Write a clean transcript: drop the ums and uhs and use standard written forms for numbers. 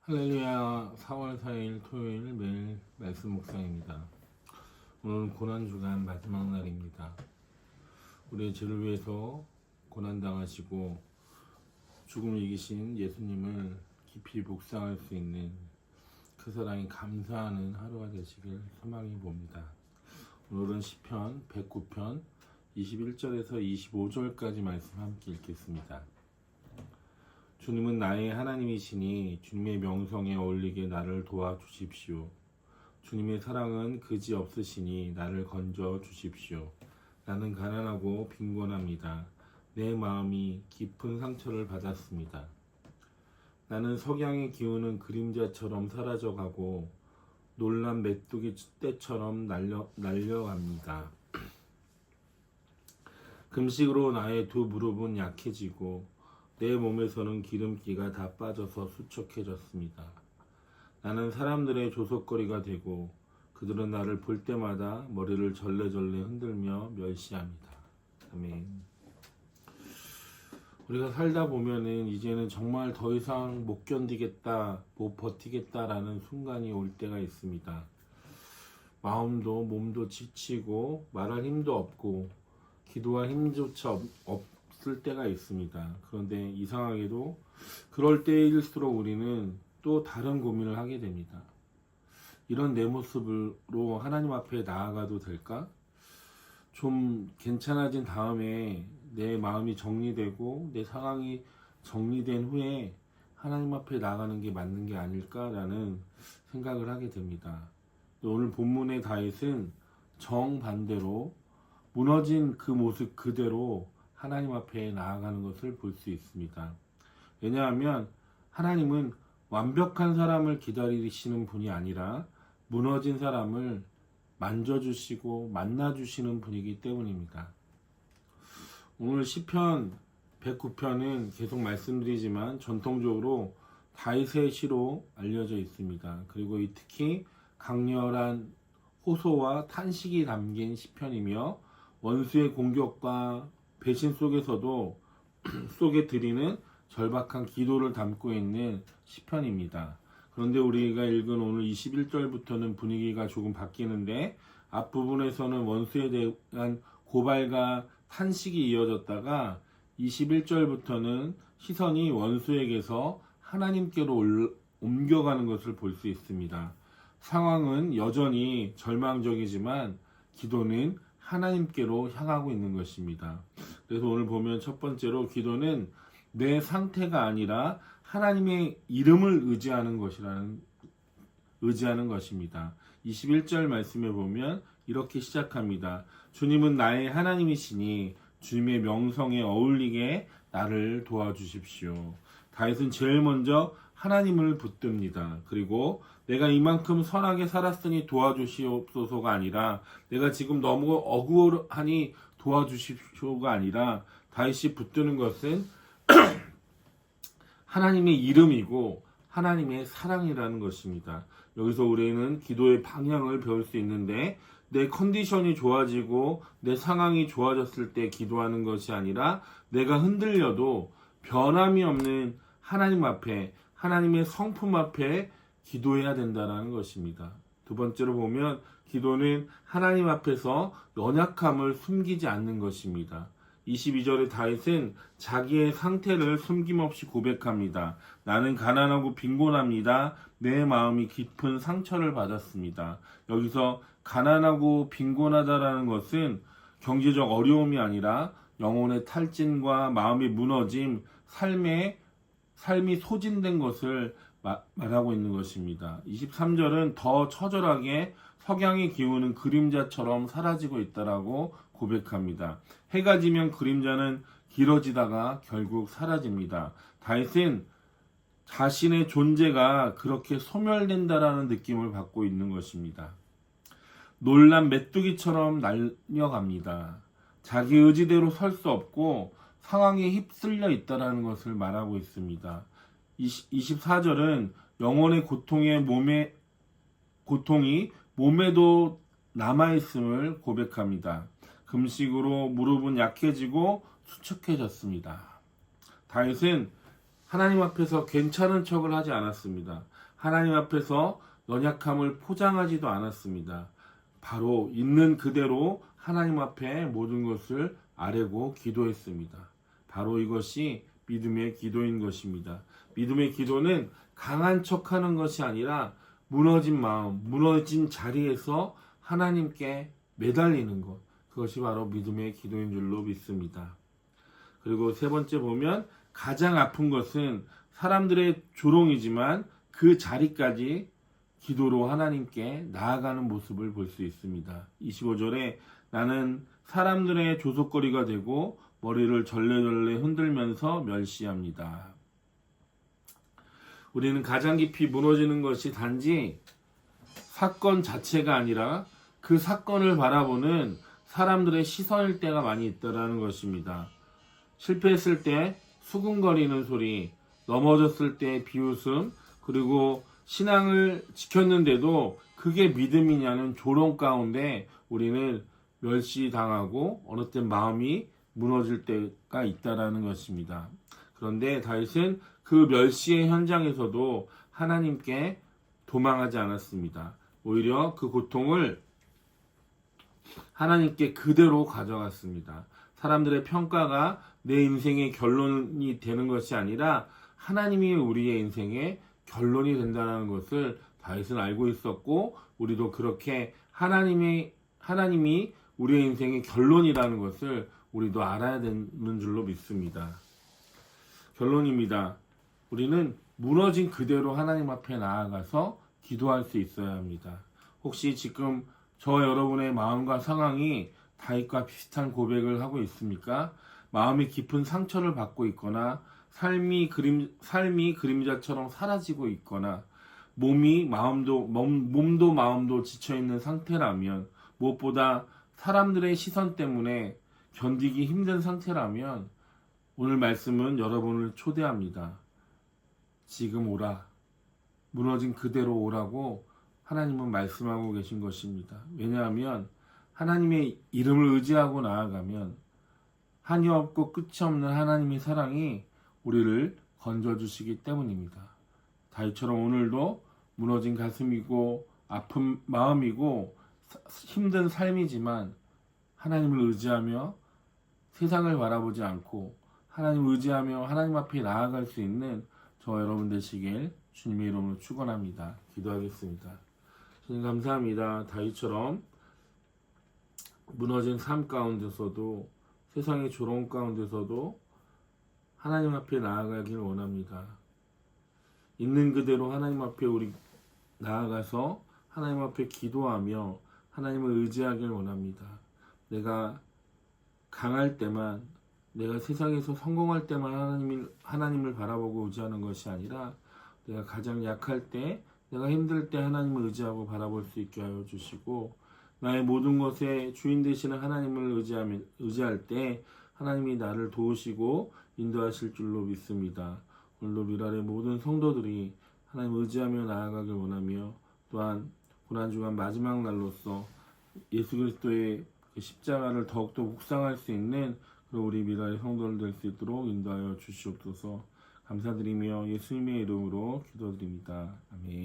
할렐루야. 4월 4일 토요일 매일 말씀 묵상입니다. 오늘은 고난주간 마지막 날입니다. 우리의 죄를 위해서 고난당하시고 죽음을 이기신 예수님을 깊이 묵상할 수 있는 그 사랑이 감사하는 하루가 되시길 소망해 봅니다. 오늘은 시편 109편 21절에서 25절까지 말씀 함께 읽겠습니다. 주님은 나의 하나님이시니 주님의 명성에 어울리게 나를 도와주십시오. 주님의 사랑은 그지없으시니 나를 건져 주십시오. 나는 가난하고 빈곤합니다. 내 마음이 깊은 상처를 받았습니다. 나는 석양의 기운은 그림자처럼 사라져가고 놀란 메뚜기 떼처럼 날려갑니다. 금식으로 나의 두 무릎은 약해지고 내 몸에서는 기름기가 다 빠져서 수척해졌습니다. 나는 사람들의 조석거리가 되고 그들은 나를 볼 때마다 머리를 절레절레 흔들며 멸시합니다. 아멘. 우리가 살다 보면은 이제는 정말 더 이상 못 견디겠다, 못 버티겠다라는 순간이 올 때가 있습니다. 마음도 몸도 지치고 말할 힘도 없고 기도할 힘조차 없을 때가 있습니다. 그런데 이상하게도 그럴 때일수록 우리는 또 다른 고민을 하게 됩니다. 이런 내 모습으로 하나님 앞에 나아가도 될까? 좀 괜찮아진 다음에 내 마음이 정리되고 내 상황이 정리된 후에 하나님 앞에 나아가는 게 맞는 게 아닐까라는 생각을 하게 됩니다. 오늘 본문의 다윗은 정반대로 무너진 그 모습 그대로 하나님 앞에 나아가는 것을 볼 수 있습니다. 왜냐하면 하나님은 완벽한 사람을 기다리시는 분이 아니라 무너진 사람을 만져주시고 만나주시는 분이기 때문입니다. 오늘 시편 109편은 계속 말씀드리지만 전통적으로 다윗의 시로 알려져 있습니다. 그리고 특히 강렬한 호소와 탄식이 담긴 시편이며 원수의 공격과 배신 속에서도 속에 드리는 절박한 기도를 담고 있는 시편입니다. 그런데 우리가 읽은 오늘 21절부터는 분위기가 조금 바뀌는데 앞부분에서는 원수에 대한 고발과 탄식이 이어졌다가 21절부터는 시선이 원수에게서 하나님께로 옮겨가는 것을 볼 수 있습니다. 상황은 여전히 절망적이지만 기도는 하나님께로 향하고 있는 것입니다. 그래서 오늘 보면 첫 번째로 기도는 내 상태가 아니라 하나님의 이름을 의지하는 것입니다. 21절 말씀에 보면 이렇게 시작합니다. 주님은 나의 하나님이시니 주님의 명성에 어울리게 나를 도와주십시오. 다윗은 제일 먼저 하나님을 붙듭니다. 그리고 내가 이만큼 선하게 살았으니 도와주시옵소서가 아니라 내가 지금 너무 억울하니 도와주십시오가 아니라 다윗이 붙드는 것은 하나님의 이름이고 하나님의 사랑이라는 것입니다. 여기서 우리는 기도의 방향을 배울 수 있는데 내 컨디션이 좋아지고 내 상황이 좋아졌을 때 기도하는 것이 아니라 내가 흔들려도 변함이 없는 하나님 앞에 하나님의 성품 앞에 기도해야 된다는 것입니다. 두 번째로 보면 기도는 하나님 앞에서 연약함을 숨기지 않는 것입니다. 22절의 다윗은 자기의 상태를 숨김없이 고백합니다. 나는 가난하고 빈곤합니다. 내 마음이 깊은 상처를 받았습니다. 여기서 가난하고 빈곤하다라는 것은 경제적 어려움이 아니라 영혼의 탈진과 마음의 무너짐, 삶이 소진된 것을 말하고 있는 것입니다. 23절은 더 처절하게 석양의 기운은 그림자처럼 사라지고 있다라고 고백합니다. 해가 지면 그림자는 길어지다가 결국 사라집니다. 다윗은 자신의 존재가 그렇게 소멸된다라는 느낌을 받고 있는 것입니다. 놀란 메뚜기처럼 날려갑니다. 자기 의지대로 설 수 없고 상황에 휩쓸려 있다라는 것을 말하고 있습니다. 24절은 영혼의 고통이 몸에도 남아있음을 고백합니다. 금식으로 무릎은 약해지고 수척해졌습니다. 다윗은 하나님 앞에서 괜찮은 척을 하지 않았습니다. 하나님 앞에서 연약함을 포장하지도 않았습니다. 바로 있는 그대로 하나님 앞에 모든 것을 아뢰고 기도했습니다. 바로 이것이 믿음의 기도인 것입니다. 믿음의 기도는 강한 척하는 것이 아니라 무너진 마음, 무너진 자리에서 하나님께 매달리는 것, 그것이 바로 믿음의 기도인 줄로 믿습니다. 그리고 세 번째 보면 가장 아픈 것은 사람들의 조롱이지만 그 자리까지 기도로 하나님께 나아가는 모습을 볼 수 있습니다. 25절에 나는 사람들의 조속거리가 되고 머리를 절레절레 흔들면서 멸시합니다. 우리는 가장 깊이 무너지는 것이 단지 사건 자체가 아니라 그 사건을 바라보는 사람들의 시선일 때가 많이 있다는 것입니다. 실패했을 때 수군거리는 소리, 넘어졌을 때 비웃음, 그리고 신앙을 지켰는데도 그게 믿음이냐는 조롱 가운데 우리는 멸시당하고 어느 때 마음이 무너질 때가 있다라는 것입니다. 그런데 다윗은 그 멸시의 현장에서도 하나님께 도망하지 않았습니다. 오히려 그 고통을 하나님께 그대로 가져갔습니다. 사람들의 평가가 내 인생의 결론이 되는 것이 아니라 하나님이 우리의 인생의 결론이 된다는 것을 다윗은 알고 있었고, 우리도 그렇게 하나님이 우리의 인생의 결론이라는 것을 우리도 알아야 되는 줄로 믿습니다. 결론입니다. 우리는 무너진 그대로 하나님 앞에 나아가서 기도할 수 있어야 합니다. 혹시 지금 저와 여러분의 마음과 상황이 다윗과 비슷한 고백을 하고 있습니까? 마음이 깊은 상처를 받고 있거나 삶이 그림자처럼 사라지고 있거나 몸도 마음도 지쳐있는 상태라면, 무엇보다 사람들의 시선 때문에 견디기 힘든 상태라면 오늘 말씀은 여러분을 초대합니다. 지금 오라. 무너진 그대로 오라고 하나님은 말씀하고 계신 것입니다. 왜냐하면 하나님의 이름을 의지하고 나아가면 한이 없고 끝이 없는 하나님의 사랑이 우리를 건져주시기 때문입니다. 다윗처럼 오늘도 무너진 가슴이고 아픈 마음이고 힘든 삶이지만 하나님을 의지하며 세상을 바라보지 않고 하나님을 의지하며 하나님 앞에 나아갈 수 있는 저와 여러분 되시길 주님의 이름으로 축원합니다. 기도하겠습니다. 주님 감사합니다. 다윗처럼 무너진 삶 가운데서도 세상의 조롱 가운데서도 하나님 앞에 나아가길 원합니다. 있는 그대로 하나님 앞에 우리 나아가서 하나님 앞에 기도하며 하나님을 의지하길 원합니다. 내가 강할 때만, 내가 세상에서 성공할 때만 하나님을 바라보고 의지하는 것이 아니라 내가 가장 약할 때, 내가 힘들 때 하나님을 의지하고 바라볼 수 있게 하여 주시고, 나의 모든 것에 주인 되시는 하나님을 의지할 때 하나님이 나를 도우시고 인도하실 줄로 믿습니다. 오늘도 미랄의 모든 성도들이 하나님을 의지하며 나아가길 원하며, 또한 고난주간 마지막 날로서 예수 그리스도의 십자가를 더욱더 묵상할 수 있는 그런 우리 미랄의 성도들 될 수 있도록 인도하여 주시옵소서. 감사드리며 예수님의 이름으로 기도드립니다. 아멘.